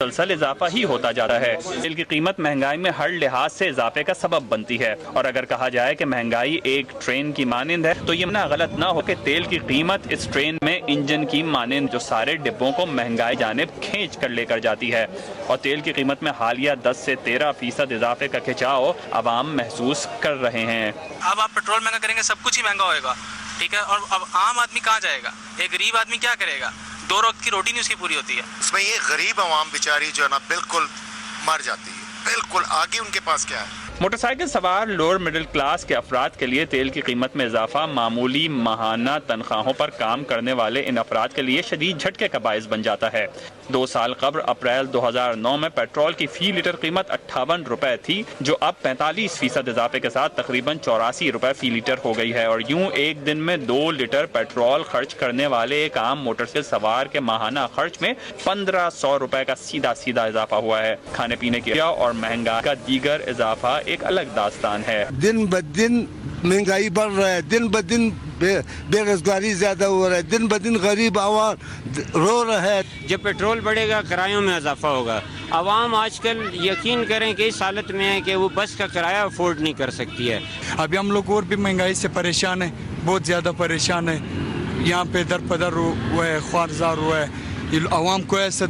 مسلسل اضافہ ہی ہوتا جا رہا ہے۔ تیل کی قیمت مہنگائی میں ہر لحاظ سے اضافے کا سبب بنتی ہے، اور اگر کہا جائے کہ مہنگائی ایک ٹرین کی مانند ہے تو یہ غلط نہ ہو کہ تیل کی قیمت اس ٹرین میں انجن کی مانند جو سارے ڈبوں کو مہنگائی جانب کھینچ کر لے کر جاتی ہے، اور تیل کی قیمت میں حالیہ 10 سے 13% اضافے کا کھچاؤ عوام محسوس کر رہے ہیں۔ اب آپ پیٹرول مہنگا کریں گے سب کچھ ہی مہنگا ہوئے گا، ٹھیک ہے، اور اب عام آدمی کہاں جائے گا؟ ایک غریب آدمی کیا کرے گا؟ 2 وقت کی روٹی نہیں اس کی پوری ہوتی ہے۔ اس میں یہ غریب عوام بیچاری جو ہے نا بالکل مر جاتی ہے، بالکل آگے ان کے پاس کیا ہے۔ موٹر سائیکل سوار لوور مڈل کلاس کے افراد کے لیے تیل کی قیمت میں اضافہ معمولی ماہانہ تنخواہوں پر کام کرنے والے ان افراد کے لیے شدید جھٹکے کا باعث بن جاتا ہے۔ 2 سال قبل اپریل 2009 میں پیٹرول کی فی لیٹر قیمت 58 روپے تھی، جو اب 45% اضافے کے ساتھ تقریباً 84 روپے فی لیٹر ہو گئی ہے، اور یوں ایک دن میں 2 لیٹر پیٹرول خرچ کرنے والے ایک عام موٹر سائیکل سوار کے ماہانہ خرچ میں 1500 روپے کا سیدھا اضافہ ہوا ہے۔ کھانے پینے کی اور مہنگائی کا دیگر اضافہ ایک الگ داستان ہے۔ دن بدن مہنگائی بڑھ رہا ہے، دن بدن بے روزگاری زیادہ ہو رہا ہے، دن بدن غریب عوام رو رہا ہے۔ جب پیٹرول بڑھے گا کرایوں میں اضافہ ہوگا۔ عوام آج کل یقین کریں کہ اس حالت میں ہے کہ وہ بس کا کرایہ افورڈ نہیں کر سکتی ہے۔ ابھی ہم لوگ اور بھی مہنگائی سے پریشان ہیں، بہت زیادہ پریشان ہیں۔ یہاں پہ در پدر ہوا ہے، خوارزار ہوا ہے، یہ عوام کو ایسا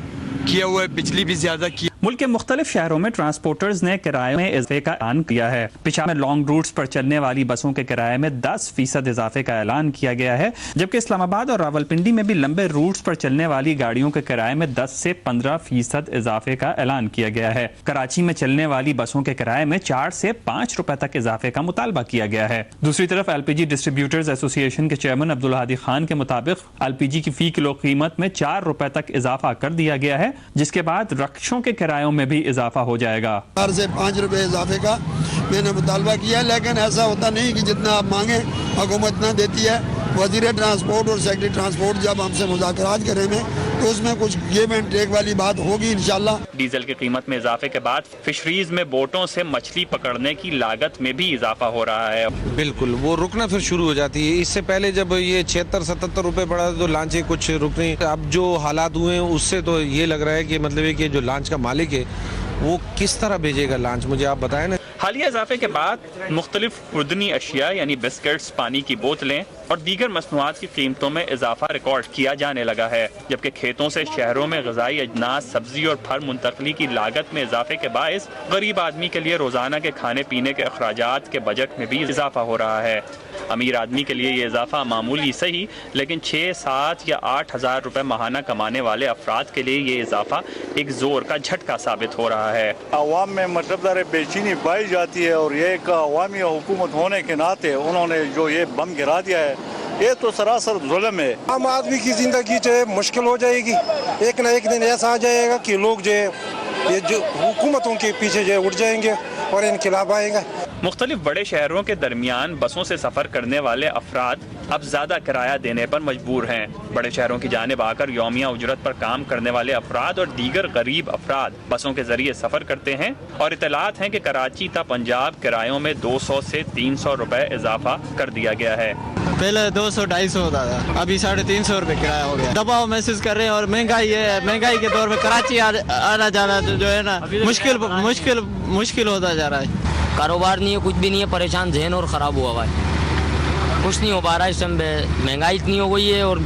کیا ہوا ہے، بجلی بھی زیادہ کی۔ ملک کے مختلف شہروں میں ٹرانسپورٹرز نے کرایوں میں اضافے کا اعلان کیا ہے۔ پشاور میں لانگ روٹس پر چلنے والی بسوں کے کرائے میں 10% اضافے کا اعلان کیا گیا ہے، جبکہ اسلام آباد اور راولپنڈی میں بھی لمبے روٹس پر چلنے والی گاڑیوں کے کرائے میں 10 سے 15% اضافے کا اعلان کیا گیا ہے۔ کراچی میں چلنے والی بسوں کے کرائے میں 4 سے 5 روپے تک اضافے کا مطالبہ کیا گیا ہے۔ دوسری طرف ایل پی جی ڈسٹریبیوٹرز ایسوسی ایشن کے چیئرمین عبدالہادی خان کے مطابق ایل پی جی کی فی کلو قیمت میں 4 روپے تک اضافہ کر دیا گیا ہے، جس کے بعد رکشوں کے کرایوں میں بھی اضافہ ہو جائے گا۔ 4 سے 5 روپے اضافے کا میں نے مطالبہ کیا، لیکن ایسا ہوتا نہیں کہ جتنا آپ مانگیں حکومت نہ دیتی ہے۔ وزیر ٹرانسپورٹ اور سیکرٹری ٹرانسپورٹ جب ہم سے مذاکرات کریں گے تو اس میں کچھ گیو اینڈ ٹیک والی بات ہوگی انشاءاللہ۔ ڈیزل کی قیمت میں اضافے کے بعد فشریز میں بوٹوں سے مچھلی پکڑنے کی لاگت میں بھی اضافہ ہو رہا ہے۔ بالکل وہ رکنا پھر شروع ہو جاتی ہے۔ اس سے پہلے جب یہ 76-77 روپے پڑا تو لانچیں کچھ رکنے، اب جو حالات ہوئے ہیں اس سے تو یہ لگ رہا ہے کہ مطلب ہے کہ جو لانچ کا مالک ہے وہ کس طرح بھیجے گا لانچ، مجھے آپ بتائیں نا۔ حالیہ اضافے کے بعد مختلف خوردنی اشیاء یعنی بسکٹس، پانی کی بوتلیں اور دیگر مصنوعات کی قیمتوں میں اضافہ ریکارڈ کیا جانے لگا ہے، جبکہ کھیتوں سے شہروں میں غذائی اجناس، سبزی اور پھل منتقلی کی لاگت میں اضافے کے باعث غریب آدمی کے لیے روزانہ کے کھانے پینے کے اخراجات کے بجٹ میں بھی اضافہ ہو رہا ہے۔ امیر آدمی کے لیے یہ اضافہ معمولی صحیح، لیکن 6, 7 یا 8 ہزار روپے ماہانہ کمانے والے افراد کے لیے یہ اضافہ ایک زور کا جھٹکا ثابت ہو رہا ہے۔ عوام میں مطلب دار بے چینی پائی جاتی ہے، اور یہ ایک عوامی حکومت ہونے کے ناطے انہوں نے جو یہ بم گرا دیا ہے، یہ تو سراسر ظلم ہے۔ عام آدمی کی زندگی جو ہے مشکل ہو جائے گی، ایک نہ ایک دن ایسا آ جائے گا کہ لوگ جو ہے یہ جو حکومتوں کے پیچھے جو ہے اٹھ جائیں گے اور انقلاب آئے گا۔ مختلف بڑے شہروں کے درمیان بسوں سے سفر کرنے والے افراد اب زیادہ کرایہ دینے پر مجبور ہیں۔ بڑے شہروں کی جانب آ کر یومیہ اجرت پر کام کرنے والے افراد اور دیگر غریب افراد بسوں کے ذریعے سفر کرتے ہیں، اور اطلاعات ہیں کہ کراچی تا پنجاب کرایوں میں 200 سے 300 روپے اضافہ کر دیا گیا ہے۔ پہلے 200-250 ہوتا تھا، ابھی 350 روپے کرایہ ہو گیا۔ دباؤ محسوس کر رہے ہیں، اور مہنگائی کے دور میں کراچی آنا جانا جو ہے نا مشکل ہوتا جا رہا ہے۔ کاروبار نہیں ہے، کچھ بھی نہیں ہے، پریشان ذہن اور خراب ہوا ہوا ہے، کچھ نہیں ہو پا رہا ہے۔ اس ٹائم مہنگائی اتنی ہو گئی ہے، اور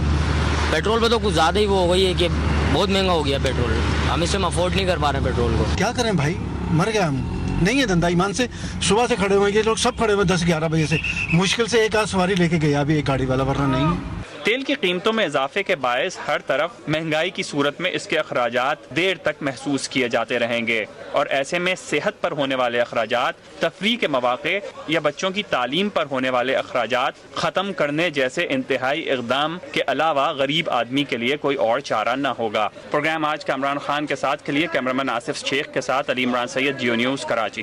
پیٹرول پہ تو کچھ زیادہ ہی وہ ہو گئی ہے کہ بہت مہنگا ہو گیا پیٹرول، ہم اس سے افورڈ نہیں کر پا رہے ہیں پیٹرول کو۔ کیا کریں بھائی، مر گیا ہم، نہیں ہے دھندا ایمان سے۔ صبح سے کھڑے ہوئے یہ لوگ سب کھڑے ہوئے 10-11 بجے سے، مشکل سے ایک آدھ سواری لے کے گیا ابھی ایک گاڑی والا، ورنہ نہیں۔ تیل کی قیمتوں میں اضافے کے باعث ہر طرف مہنگائی کی صورت میں اس کے اخراجات دیر تک محسوس کیے جاتے رہیں گے، اور ایسے میں صحت پر ہونے والے اخراجات، تفریح کے مواقع یا بچوں کی تعلیم پر ہونے والے اخراجات ختم کرنے جیسے انتہائی اقدام کے علاوہ غریب آدمی کے لیے کوئی اور چارہ نہ ہوگا۔ پروگرام آج کامران خان کے ساتھ کے لیے کیمرامین آصف شیخ کے ساتھ علی عمران سید، جیو نیوز، کراچی۔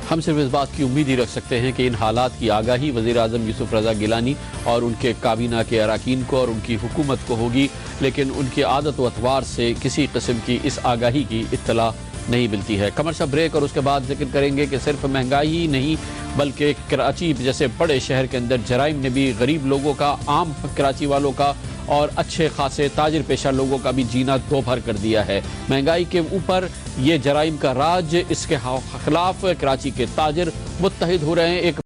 ہم صرف اس بات کی امید ہی رکھ سکتے ہیں کہ ان حالات کی آگاہی وزیر اعظم یوسف رضا گیلانی اور ان کے کابینہ کے اراکین کو اور ان کی حکومت کو ہوگی، لیکن ان کی عادت و اطوار سے کسی قسم کی اس آگاہی کی اطلاع نہیں ملتی ہے۔ کمرشل بریک، اور اس کے بعد ذکر کریں گے کہ صرف مہنگائی ہی نہیں بلکہ کراچی جیسے بڑے شہر کے اندر جرائم نے بھی غریب لوگوں کا، عام کراچی والوں کا اور اچھے خاصے تاجر پیشہ لوگوں کا بھی جینا دو بھر کر دیا ہے۔ مہنگائی کے اوپر یہ جرائم کا راج، اس کے خلاف کراچی کے تاجر متحد ہو رہے ہیں۔ ایک